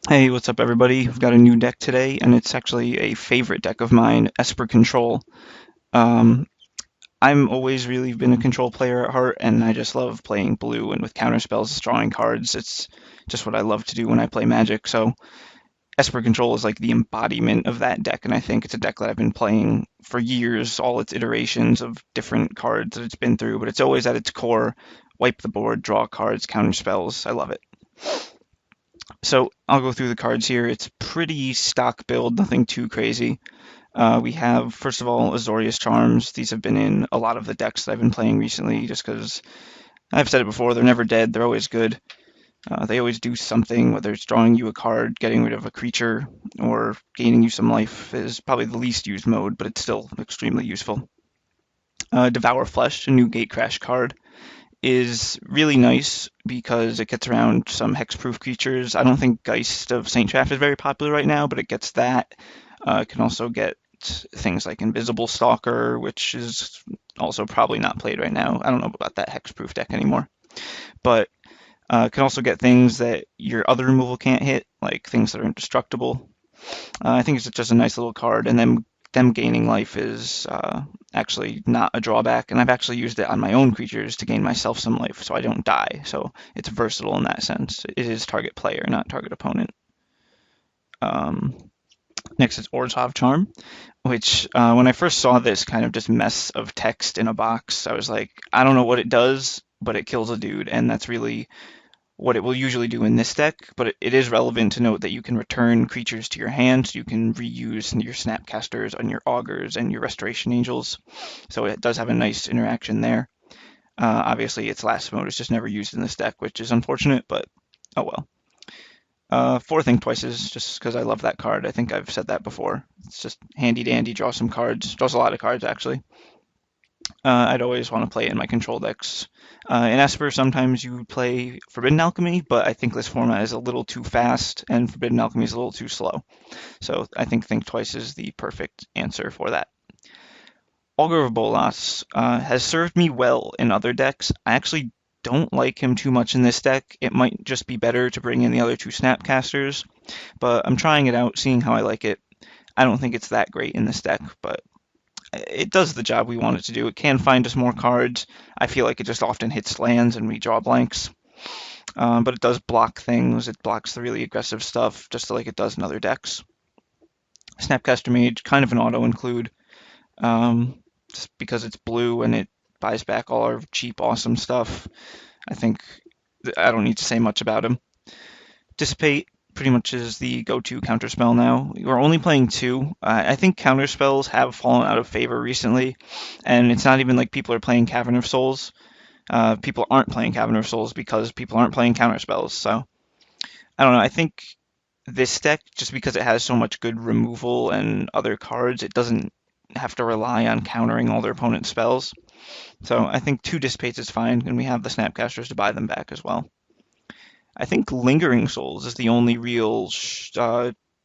Hey, what's up, everybody? We've got a new deck today, and it's actually a favorite deck of mine, Esper Control. Um, I'm always really been a control player at heart, and I just love playing blue and with counter spells, drawing cards. It's just what I love to do when I play Magic. So Esper Control is like the embodiment of that deck, and I think it's a deck that I've been playing for years, all its iterations of different cards that it's been through, but it's always at its core, wipe the board, draw cards, counter spells. I love it. So I'll go through the cards here. It's pretty stock build, nothing too crazy. We have, first of all, Azorius Charms. These have been in a lot of the decks that I've been playing recently, just because I've said it before, they're never dead, they're always good. They always do something, whether it's drawing you a card, getting rid of a creature, or gaining you some life is probably the least used mode, but it's still extremely useful. Devour Flesh, a new Gatecrash card, is really nice because it gets around some hexproof creatures. I don't think Geist of Saint Traft is very popular right now, but it gets that. It can also get things like Invisible Stalker, which is also probably not played right now. I don't know about that hexproof deck anymore. But it can also get things that your other removal can't hit, like things that are indestructible. I think it's just a nice little card, and then them gaining life is actually not a drawback, and I've actually used it on my own creatures to gain myself some life so I don't die. So it's versatile in that sense. It is target player, not target opponent. Um, Next is Orzhov Charm, which when I first saw this kind of just mess of text in a box, I was like, I don't know what it does, but it kills a dude, and that's really what it will usually do in this deck, but it is relevant to note that you can return creatures to your hand, so you can reuse your Snapcasters and your Augurs and your Restoration Angels, so it does have a nice interaction there. Obviously, its last mode is just never used in this deck, which is unfortunate, but oh well. Four Think Twices, just because I love that card. I think I've said that before. It's just handy dandy, draw some cards. Draws a lot of cards, actually. I'd always want to play in my control decks. In Esper, sometimes you play Forbidden Alchemy, but I think this format is a little too fast, and Forbidden Alchemy is a little too slow. So I think Twice is the perfect answer for that. Augur of Bolas has served me well in other decks. I actually don't like him too much in this deck. It might just be better to bring in the other two Snapcasters, but I'm trying it out, seeing how I like it. I don't think it's that great in this deck, but it does the job we want it to do. It can find us more cards. I feel like it just often hits lands and we draw blanks. But it does block things. It blocks the really aggressive stuff, just like it does in other decks. Snapcaster Mage, kind of an auto include, just because it's blue and it buys back all our cheap, awesome stuff. I think I don't need to say much about him. Dissipate pretty much is the go-to counterspell now. We're only playing two. I think counterspells have fallen out of favor recently, and it's not even like people are playing Cavern of Souls. People aren't playing Cavern of Souls because people aren't playing counterspells. So I don't know. I think this deck, just because it has so much good removal and other cards, it doesn't have to rely on countering all their opponent's spells. So I think two dissipates is fine, and we have the Snapcasters to buy them back as well. I think Lingering Souls is the only real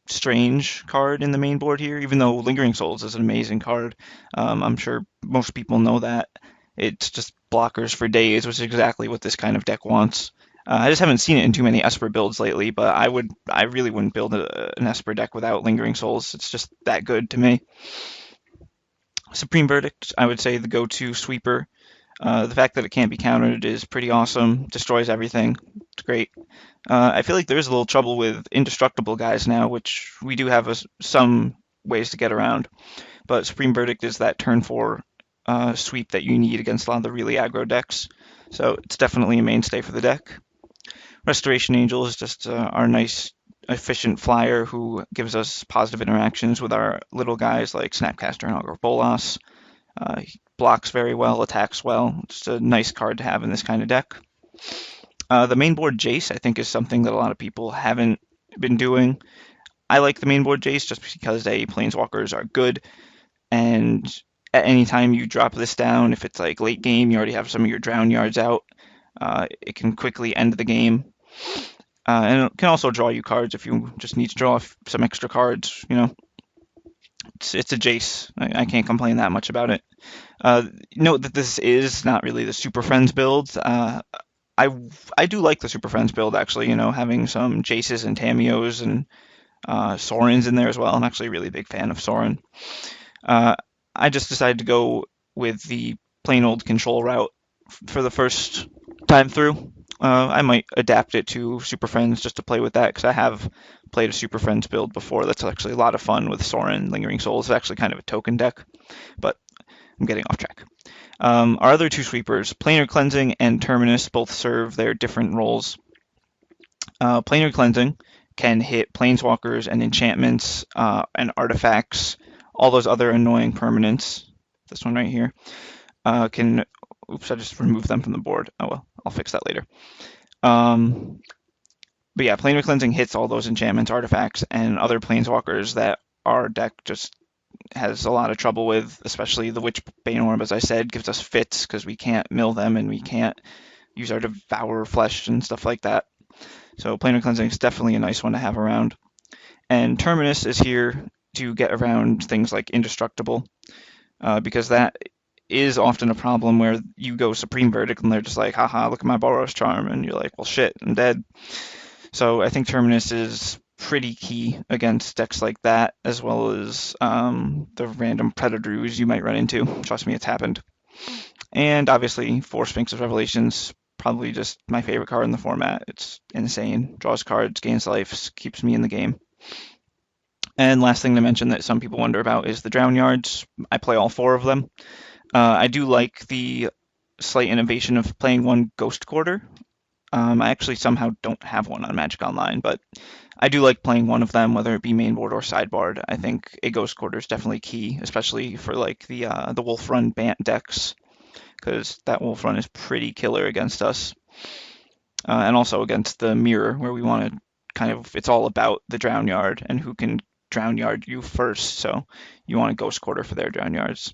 strange card in the main board here, even though Lingering Souls is an amazing card. I'm sure most people know that. It's just blockers for days, which is exactly what this kind of deck wants. I just haven't seen it in too many Esper builds lately, but I really wouldn't build an Esper deck without Lingering Souls. It's just that good to me. Supreme Verdict, I would say the go-to sweeper. The fact that it can't be countered is pretty awesome. Destroys everything. It's great. I feel like there is a little trouble with indestructible guys now, which we do have some ways to get around. But Supreme Verdict is that turn 4 sweep that you need against a lot of the really aggro decks. So it's definitely a mainstay for the deck. Restoration Angel is just our nice, efficient flyer who gives us positive interactions with our little guys like Snapcaster and Augur Bolas. He blocks very well, attacks well. It's a nice card to have in this kind of deck. The main board Jace, I think, is something that a lot of people haven't been doing. I like the main board Jace just because Planeswalkers are good, and at any time you drop this down, if it's like late game, you already have some of your Drown Yards out. It can quickly end the game. And it can also draw you cards if you just need to draw some extra cards, you know. It's a Jace. I can't complain that much about it. Note that this is not really the Super Friends build. I I do like the Super Friends build actually. Having some Jaces and Tamios and Sorens in there as well. I'm actually a really big fan of Soren. Uh, I just decided to go with the plain old control route for the first time through. I might adapt it to Super Friends just to play with that because I have played a Super Friends build before. That's actually a lot of fun with Soren. Lingering Souls is actually kind of a token deck, but I'm getting off track. Our other two sweepers, Planar Cleansing and Terminus, both serve their different roles. Planar Cleansing can hit planeswalkers and enchantments and artifacts, all those other annoying permanents. This one right here can. Oops, I just removed them from the board. Oh well, I'll fix that later. Um, but yeah, Planar Cleansing hits all those enchantments, artifacts, and other planeswalkers that our deck just has a lot of trouble with, especially the Witchbane Orb, as I said, gives us fits because we can't mill them and we can't use our Devour Flesh and stuff like that. So Planar Cleansing is definitely a nice one to have around. And Terminus is here to get around things like Indestructible, because that is often a problem where you go Supreme Verdict and they're just like, haha, look at my Boros Charm, and you're like, well, shit, I'm dead. So I think Terminus is pretty key against decks like that, as well as the random Predators you might run into. Trust me, it's happened. And obviously, Four Sphinx of Revelations, probably just my favorite card in the format. It's insane. Draws cards, gains life, keeps me in the game. And last thing to mention that some people wonder about is the Drown Yards. I play all four of them. I do like the slight innovation of playing one Ghost Quarter. I actually somehow don't have one on Magic Online, but I do like playing one of them, whether it be mainboard or sideboard. I think a Ghost Quarter is definitely key, especially for like the Wolf Run Bant decks, because that Wolf Run is pretty killer against us, and also against the Mirror, where we want to kind of it's all about the Drown Yard and who can Drown Yard you first. So you want a Ghost Quarter for their Drown Yards.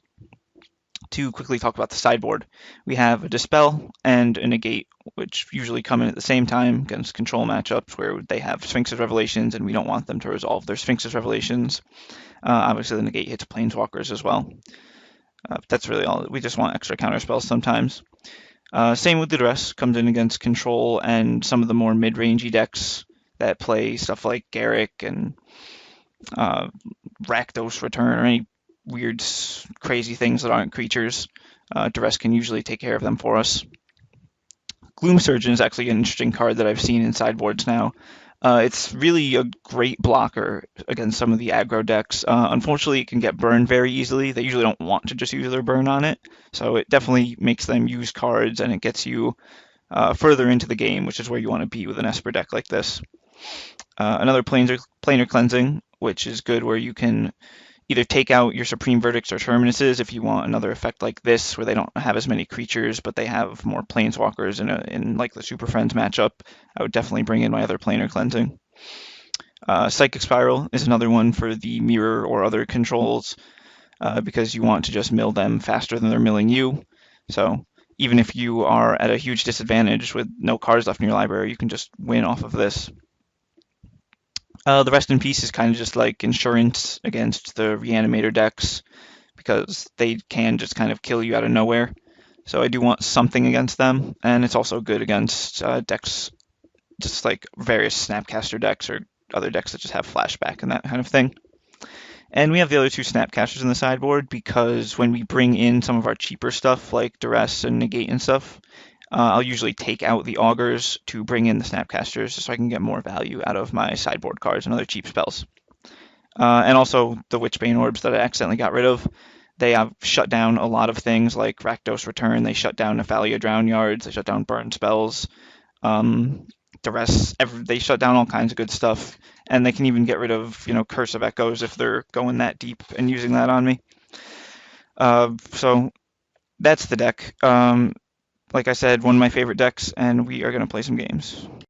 To quickly talk about the sideboard, we have a Dispel and a Negate, which usually come in at the same time against control matchups where they have Sphinx's Revelations and we don't want them to resolve their Sphinx's Revelations. Obviously, the Negate hits Planeswalkers as well. That's really all. We just want extra counter spells sometimes. Same with the Duress, comes in against control and some of the more mid-rangey decks that play stuff like Garrick and Rakdos Return or any weird, crazy things that aren't creatures. Duress can usually take care of them for us. Gloom Surgeon is actually an interesting card that I've seen in sideboards now. It's really a great blocker against some of the aggro decks. Unfortunately, it can get burned very easily. They usually don't want to just use their burn on it, so it definitely makes them use cards, and it gets you further into the game, which is where you want to be with an Esper deck like this. Another Planar Cleansing, which is good where you can either take out your Supreme Verdicts or Terminuses if you want another effect like this, where they don't have as many creatures, but they have more Planeswalkers in like the Super Friends matchup. I would definitely bring in my other Planar Cleansing. Psychic Spiral is another one for the Mirror or other controls, because you want to just mill them faster than they're milling you. So even if you are at a huge disadvantage with no cards left in your library, you can just win off of this. The Rest in Peace is kind of just like insurance against the Reanimator decks because they can just kind of kill you out of nowhere. So I do want something against them, and it's also good against decks just like various Snapcaster decks or other decks that just have flashback and that kind of thing. And we have the other two Snapcasters in the sideboard because when we bring in some of our cheaper stuff like Duress and Negate and stuff, I'll usually take out the Augurs to bring in the Snapcasters so I can get more value out of my sideboard cards and other cheap spells. And also the Witchbane Orbs that I accidentally got rid of. They have shut down a lot of things like Rakdos Return. They shut down Nephalia Drown Yards. They shut down Burn Spells. They shut down all kinds of good stuff. And they can even get rid of, Curse of Echoes if they're going that deep and using that on me. So that's the deck. Like I said, one of my favorite decks, and we are going to play some games.